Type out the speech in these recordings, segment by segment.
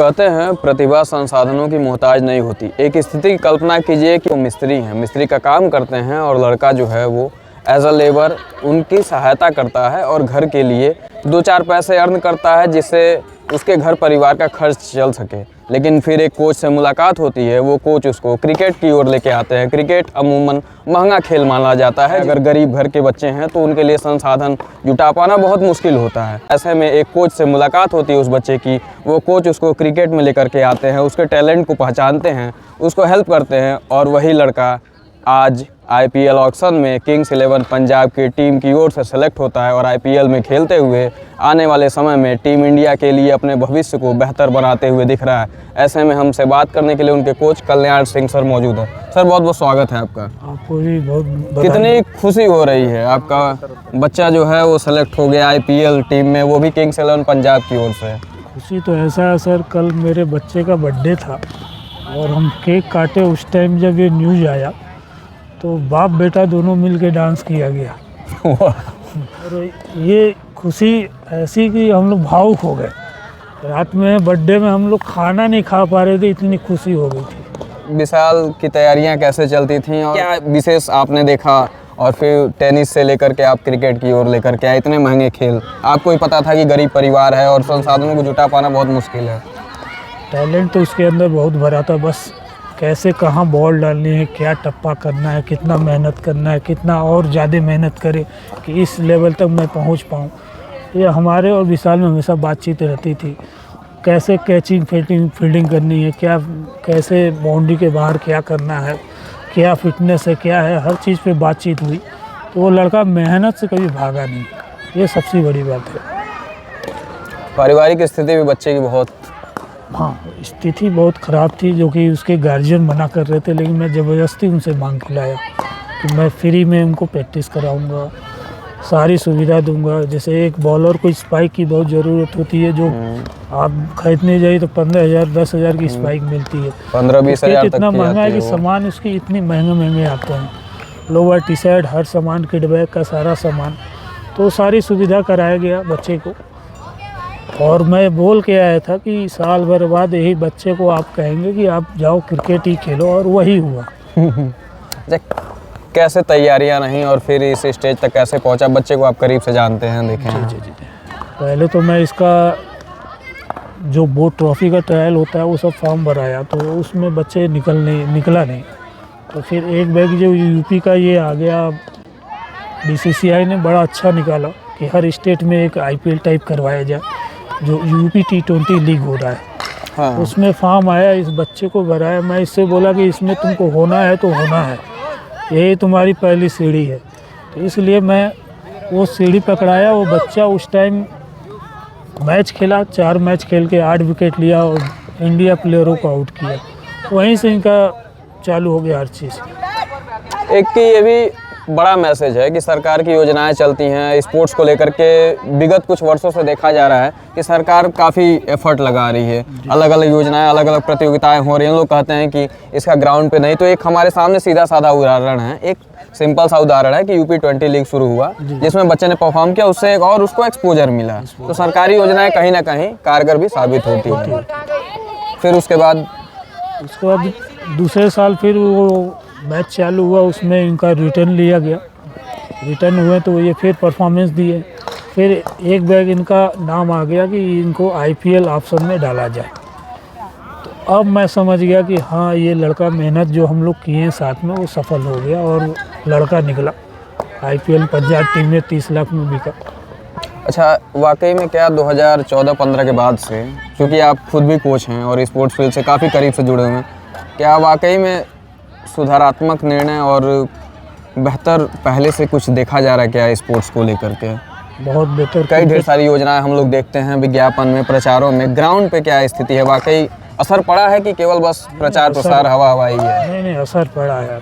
कहते हैं प्रतिभा संसाधनों की मोहताज नहीं होती। एक स्थिति की कल्पना कीजिए कि वो मिस्त्री हैं, मिस्त्री का काम करते हैं और लड़का जो है वो एज अ लेबर उनकी सहायता करता है और घर के लिए 2-4 पैसे अर्न करता है जिससे उसके घर परिवार का खर्च चल सके। लेकिन फिर एक कोच से मुलाकात होती है, वो कोच उसको क्रिकेट की ओर लेके आते हैं। क्रिकेट अमूमन महंगा खेल माना जाता है, अगर गरीब घर के बच्चे हैं तो उनके लिए संसाधन जुटा पाना बहुत मुश्किल होता है। ऐसे में एक कोच से मुलाकात होती है उस बच्चे की, वो कोच उसको क्रिकेट में लेकर के आते हैं, उसके टैलेंट को पहचानते हैं, उसको हेल्प करते हैं और वही लड़का आज आईपीएल ऑक्शन में किंग्स 11 पंजाब की टीम की ओर से सेलेक्ट होता है और आईपीएल में खेलते हुए आने वाले समय में टीम इंडिया के लिए अपने भविष्य को बेहतर बनाते हुए दिख रहा है। ऐसे में हमसे बात करने के लिए उनके कोच कल्याण सिंह सर मौजूद है। सर बहुत बहुत स्वागत है आपका। आपको भी बहुत कितनी खुशी हो रही है, आपका बच्चा जो है वो सेलेक्ट हो गया आईपीएल टीम में, वो भी किंग्स 11 पंजाब की ओर से। खुशी तो ऐसा है सर, कल मेरे बच्चे का बर्थडे था और हम केक काटे। उस टाइम जब ये न्यूज़ आया तो बाप बेटा दोनों मिल के डांस किया गया और ये खुशी ऐसी कि हम लोग भावुक हो गए। रात में बर्थडे में हम लोग खाना नहीं खा पा रहे थे, इतनी खुशी हो गई थी। विशाल की तैयारियां कैसे चलती थीं और क्या विशेष आपने देखा, और फिर टेनिस से लेकर के आप क्रिकेट की ओर लेकर के आए, इतने महंगे खेल। आपको ही पता था कि गरीब परिवार है और संसाधनों को जुटा पाना बहुत मुश्किल है। टैलेंट तो उसके अंदर बहुत भरा था, बस कैसे कहाँ बॉल डालनी है, क्या टप्पा करना है, कितना मेहनत करना है, कितना और ज़्यादा मेहनत करे कि इस लेवल तक मैं पहुँच पाऊँ। ये हमारे और विशाल में हमेशा बातचीत रहती थी, कैसे कैचिंग फील्डिंग करनी है, क्या कैसे बाउंड्री के बाहर क्या करना है, क्या फिटनेस है, क्या है, हर चीज़ पे बातचीत हुई। तो वो लड़का मेहनत से कभी भागा नहीं, ये सबसे बड़ी बात है। पारिवारिक स्थिति भी बच्चे की बहुत स्थिति बहुत ख़राब थी, जो कि उसके गार्जियन मना कर रहे थे, लेकिन मैं ज़बरदस्ती उनसे मांग के लाया कि मैं फ्री में उनको प्रैक्टिस कराऊंगा, सारी सुविधा दूंगा। जैसे एक बॉलर को स्पाइक की बहुत ज़रूरत होती है, जो आप खरीदने जाइए तो 15,000 10,000 की स्पाइक मिलती है। 15-20 हज़ार तक इतना महंगा है कि सामान उसकी इतनी महंगे आते हैं, लोअर टी शर्ट, हर सामान, किट बैग का सारा सामान, तो सारी सुविधा कराया गया बच्चे को। और मैं बोल के आया था कि साल भर बाद यही बच्चे को आप कहेंगे कि आप जाओ क्रिकेट ही खेलो, और वही हुआ। कैसे तैयारियां रहीं और फिर इस स्टेज तक कैसे पहुंचा? बच्चे को आप करीब से जानते हैं, देखे हैं। जी। पहले तो मैं इसका जो बोर्ड ट्रॉफी का ट्रायल होता है वो सब फॉर्म भराया, तो उसमें बच्चे निकला नहीं। तो फिर एक बैग जो यूपी का ये आ गया, बीसीसीआई ने बड़ा अच्छा निकाला कि हर स्टेट में एक आईपीएल टाइप करवाया जाए, जो यूपी T20 लीग हो रहा है। हाँ। उसमें फॉर्म आया, इस बच्चे को भराया। मैं इससे बोला कि इसमें तुमको होना है तो होना है, यही तुम्हारी पहली सीढ़ी है। तो इसलिए मैं वो सीढ़ी पकड़ाया। वो बच्चा उस टाइम मैच खेला, 4 मैच खेल के 8 विकेट लिया और इंडिया प्लेयरों को आउट किया। वहीं से इनका चालू हो गया हर चीज़। एक कि ये भी बड़ा मैसेज है कि सरकार की योजनाएं चलती हैं स्पोर्ट्स को लेकर के। विगत कुछ वर्षों से देखा जा रहा है कि सरकार काफ़ी एफर्ट लगा रही है, अलग अलग योजनाएं, अलग अलग प्रतियोगिताएं हो रही हैं। लोग कहते हैं कि इसका ग्राउंड पे नहीं, तो एक हमारे सामने सीधा साधा उदाहरण है, एक सिंपल सा उदाहरण है कि यूपी 20 लीग शुरू हुआ जिसमें बच्चे ने परफॉर्म किया, उससे एक और उसको एक्सपोजर मिला। तो सरकारी योजनाएं कहीं ना कहीं कारगर भी साबित होती हैं। फिर उसके बाद दूसरे साल फिर वो मैच चालू हुआ, उसमें इनका रिटर्न लिया गया। रिटर्न हुए तो ये फिर परफॉर्मेंस दिए। फिर एक बैग इनका नाम आ गया कि इनको आईपीएल ऑप्शन में डाला जाए। तो अब मैं समझ गया कि हाँ, ये लड़का मेहनत जो हम लोग किए हैं साथ में वो सफल हो गया और लड़का निकला आईपीएल पंजाब टीम में 30 लाख में बिका। अच्छा, वाकई में क्या 2014-15 के बाद से, क्योंकि आप खुद भी कोच हैं और स्पोर्ट्स फील्ड से काफ़ी करीब से जुड़े हुए हैं, क्या वाकई में सुधारात्मक निर्णय और बेहतर पहले से कुछ देखा जा रहा है क्या स्पोर्ट्स को लेकर के? बहुत बेहतर। कई ढेर सारी योजनाएं हम लोग देखते हैं विज्ञापन में, प्रचारों में, ग्राउंड पे क्या स्थिति है? वाकई असर पड़ा है कि केवल बस प्रचार प्रसार हवा ही है? नहीं, असर पड़ा है,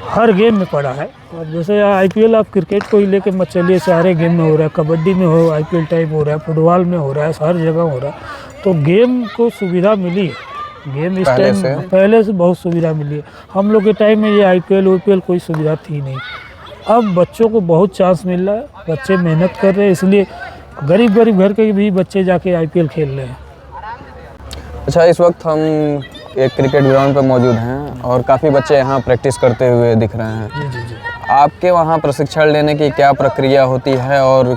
हर गेम में पड़ा है। और जैसे आईपीएल आप क्रिकेट को ही लेके मत चलिए, सारे गेम में हो रहा है, कबड्डी में हो आईपीएल टाइप हो रहा है, फुटबॉल में हो रहा है, हर जगह हो रहा है। तो गेम को सुविधा मिली है, गेम इस टाइम पहले से बहुत सुविधा मिली है। हम लोग के टाइम में ये आईपीएल वीपीएल कोई सुविधा थी नहीं। अब बच्चों को बहुत चांस मिल रहा है, बच्चे मेहनत कर रहे हैं, इसलिए गरीब घर के भी बच्चे जाके आईपीएल खेल रहे हैं। अच्छा, इस वक्त हम एक क्रिकेट ग्राउंड पर मौजूद हैं और काफ़ी बच्चे यहाँ प्रैक्टिस करते हुए दिख रहे हैं। जी जी जी। आपके वहाँ प्रशिक्षण लेने की क्या प्रक्रिया होती है और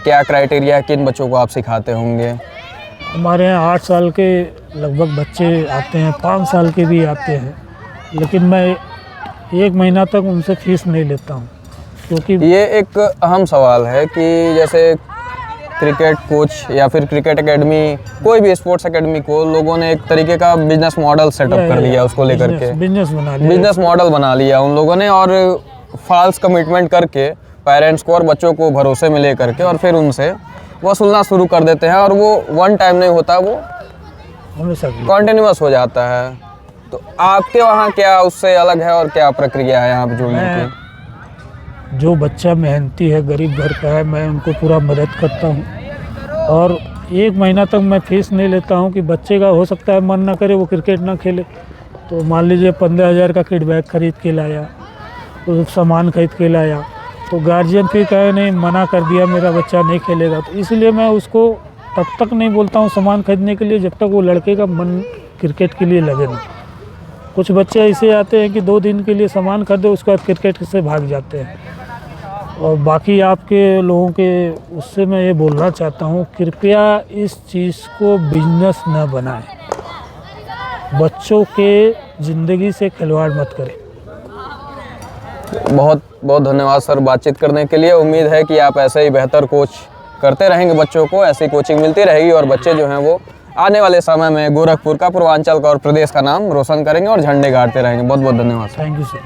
क्या क्राइटेरिया, किन बच्चों को आप सिखाते होंगे? हमारे यहाँ 8 साल के लगभग बच्चे आते हैं, 5 साल के भी आते हैं, लेकिन मैं 1 महीना तक उनसे फीस नहीं लेता हूँ, क्योंकि ये एक अहम सवाल है कि जैसे क्रिकेट कोच या फिर क्रिकेट एकेडमी, कोई भी स्पोर्ट्स एकेडमी को लोगों ने एक तरीके का बिजनेस मॉडल सेटअप कर लिया उसको लेकर के, बिजनेस बना लिया, बिजनेस मॉडल बना लिया उन लोगों ने, और फॉल्स कमिटमेंट करके पेरेंट्स को और बच्चों को भरोसे में ले करके और फिर उनसे वसूलना शुरू कर देते हैं, और वो वन टाइम नहीं होता, वो हमेशा कॉन्टिन्यूस हो जाता है। तो आपके वहाँ क्या उससे अलग है और क्या प्रक्रिया है यहाँ पे जुड़ने की? जो बच्चा मेहनती है, गरीब घर का है, मैं उनको पूरा मदद करता हूँ, और 1 महीना तक मैं फीस नहीं लेता हूँ कि बच्चे का हो सकता है मन ना करे, वो क्रिकेट ना खेले, तो मान लीजिए 15,000 का किट बैग खरीद के लाया, तो सामान खरीद के लाया, तो गार्जियन फिर कहे नहीं, मना कर दिया, मेरा बच्चा नहीं खेलेगा, तो इसलिए मैं उसको तब तक नहीं बोलता हूँ सामान खरीदने के लिए जब तक वो लड़के का मन क्रिकेट के लिए लगे नहीं। कुछ बच्चे ऐसे आते हैं कि 2 दिन के लिए सामान खरीदे, उसके बाद क्रिकेट से भाग जाते हैं। और बाकी आपके लोगों के उससे मैं ये बोलना चाहता हूँ, कृपया इस चीज़ को बिजनेस न बनाएं, बच्चों के ज़िंदगी से खिलवाड़ मत करें। बहुत बहुत धन्यवाद सर बातचीत करने के लिए। उम्मीद है कि आप ऐसे ही बेहतर कोच करते रहेंगे, बच्चों को ऐसी कोचिंग मिलती रहेगी और बच्चे जो हैं वो आने वाले समय में गोरखपुर का, पूर्वांचल का और प्रदेश का नाम रोशन करेंगे और झंडे गाड़ते रहेंगे। बहुत बहुत धन्यवाद सर। Thank you sir.